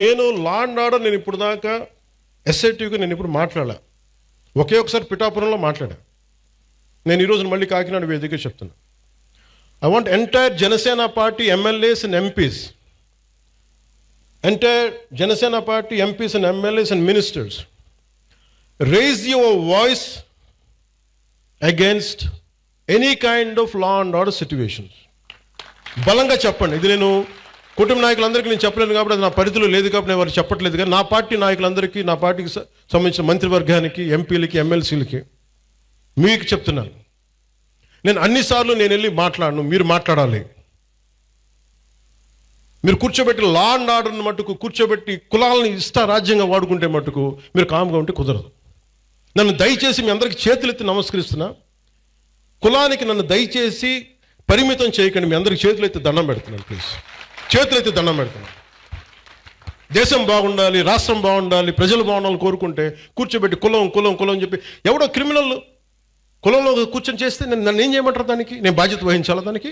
నేను law and order నేను ఇప్పుడు దాకా ఎస్ఐటీగా నేను ఇప్పుడు మాట్లాడా. ఒకే ఒకసారి పిఠాపురంలో మాట్లాడా. నేను ఈరోజు మళ్ళీ కాకినాడ వేదిక చెప్తున్నా. I want entire Janasena party MLAs and MPs, entire Janasena party MPs and MLAs and ministers, raise your voice against any kind of law and order situations. బలంగా చెప్పండి. ఇది నేను కుటుంబ నాయకులందరికీ నేను చెప్పలేను కాబట్టి, అది నా పరిధిలో లేదు కాబట్టి నేను వారు చెప్పట్లేదు. కానీ నా పార్టీ నాయకులందరికీ, నా పార్టీకి సంబంధించిన మంత్రివర్గానికి, ఎంపీలకి, ఎమ్మెల్సీలకి మీకు చెప్తున్నాను, నేను అన్నిసార్లు నేను వెళ్ళి మాట్లాడను, మీరు మాట్లాడాలి. మీరు కూర్చోబెట్టి లా అండ్ ఆర్డర్ని మట్టుకు కూర్చోబెట్టి కులాలని ఇష్ట రాజ్యంగా వాడుకుంటే మట్టుకు మీరు కామ్గా ఉంటే కుదరదు. నన్ను దయచేసి మీ అందరికీ చేతులెత్తి నమస్కరిస్తున్నా. కులానికి నన్ను దయచేసి పరిమితం చేయకండి. మీ అందరికి చేతులెత్తి దండం పెడుతున్నాను. ప్లీజ్ చేతులెత్తి దండం పెడుతున్నాను. దేశం బాగుండాలి, రాష్ట్రం బాగుండాలి, ప్రజలు బాగుండాలని కోరుకుంటే కూర్చోబెట్టి కులం కులం కులం అని చెప్పి ఎవడో క్రిమినల్ కులంలో కూర్చొని చేస్తే నన్ను ఏం చేయమంటారు? దానికి నేను బాధ్యత వహించాలా? దానికి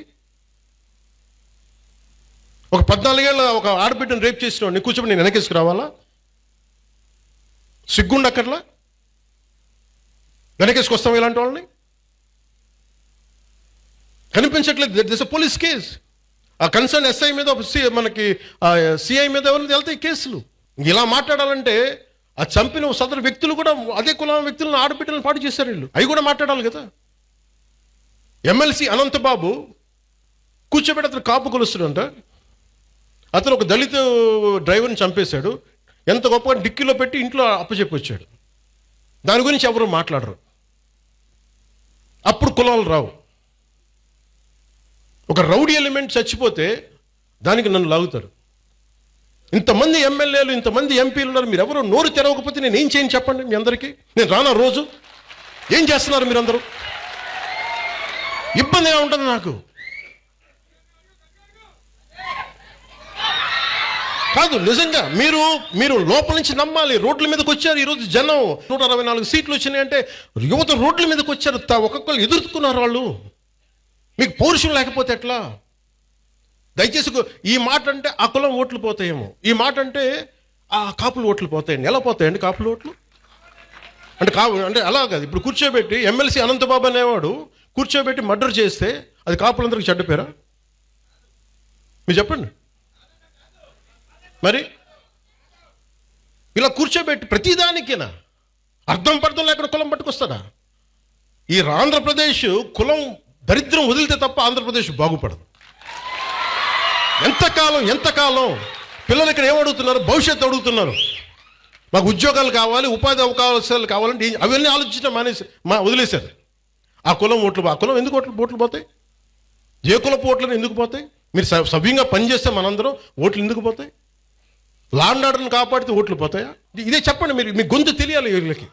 ఒక 14 ఏళ్ళ ఒక ఆడబిడ్డను రేప్ చేసిన వాడిని కూర్చోబెట్టి నేను వెనకేసుకు రావాలా? సిగ్గుండక్కర్లా? వెనకేసుకొస్తాం ఇలాంటి వాళ్ళని? కనిపించట్లేదు. This a police case. ఆ కన్సర్న్ ఎస్ఐ మీద, మనకి సిఐ మీద ఎవరిని వెళ్తాయి కేసులు. ఇలా మాట్లాడాలంటే ఆ చంపిన సదరు వ్యక్తులు కూడా అదే కులం వ్యక్తులను, ఆడబిడ్డలను పాటు చేశారు వీళ్ళు. అవి కూడా మాట్లాడాలి కదా. ఎమ్మెల్సీ అనంతబాబు కూర్చోబెట్టి అతను కాపు కొలుస్తాడంట. అతను ఒక దళిత డ్రైవర్ని చంపేశాడు. ఎంత గొప్పగా డిక్కీలో పెట్టి ఇంట్లో అప్పచెప్పి వచ్చాడు. దాని గురించి ఎవరు మాట్లాడరు. అప్పుడు కులాలు రావు. ఒక రౌడీ ఎలిమెంట్ చచ్చిపోతే దానికి నన్ను లాగుతారు. ఇంతమంది ఎమ్మెల్యేలు, ఇంతమంది ఎంపీలు ఉన్నారు, మీరు ఎవరు నోరు తెరవకపోతే నేను ఏం చేయను చెప్పండి? మీ అందరికీ నేను రానా రోజు? ఏం చేస్తున్నారు మీరందరూ? ఇబ్బందిగా ఉంటుంది నాకు. కాదు, నిజంగా మీరు లోపల నుంచి నమ్మాలి. రోడ్ల మీదకి వచ్చారు ఈరోజు జనం. 164 సీట్లు వచ్చినాయంటే యువత రోడ్ల మీదకి వచ్చారు. ఒక్కొక్కరు ఎదుర్కొన్నారు. వాళ్ళు మీకు పౌరుషం లేకపోతే ఎట్లా? దయచేసి ఈ మాట అంటే ఆ కులం ఓట్లు పోతాయేమో, ఈ మాట అంటే ఆ కాపులు ఓట్లు పోతాయండి. ఎలా పోతాయండి కాపులు ఓట్లు? అంటే అలా కాదు. ఇప్పుడు కూర్చోబెట్టి ఎమ్మెల్సీ అనంతబాబు అనేవాడు కూర్చోబెట్టి మర్డర్ చేస్తే అది కాపులందరికీ చెడ్డ పేరా? మీరు చెప్పండి. మరి ఇలా కూర్చోబెట్టి ప్రతిదానికేనా అర్థం పర్థం లేకుండా కులం పట్టుకొస్తాడా? ఈ ఆంధ్రప్రదేశ్ కులం దరిద్రం వదిలితే తప్ప ఆంధ్రప్రదేశ్ బాగుపడదు. ఎంతకాలం పిల్లలు ఇక్కడ ఏమడుగుతున్నారు? భవిష్యత్తు అడుగుతున్నారు. మాకు ఉద్యోగాలు కావాలి, ఉపాధి అవకాశాలు కావాలంటే అవన్నీ ఆలోచించడం వదిలేశారు. ఆ కులం ఓట్లు, ఆ కులం ఎందుకు ఓట్లు పోతాయి? ఏ కులపు ఓట్లను ఎందుకు పోతాయి? మీరు సవ్యంగా పనిచేస్తే మనందరం ఓట్లు ఎందుకు పోతాయి? లా అండ్ ఆర్డర్ని కాపాడితే ఓట్లు పోతాయా? ఇదే చెప్పండి. మీరు మీ గొంతు తెలియాలి వీళ్ళకి.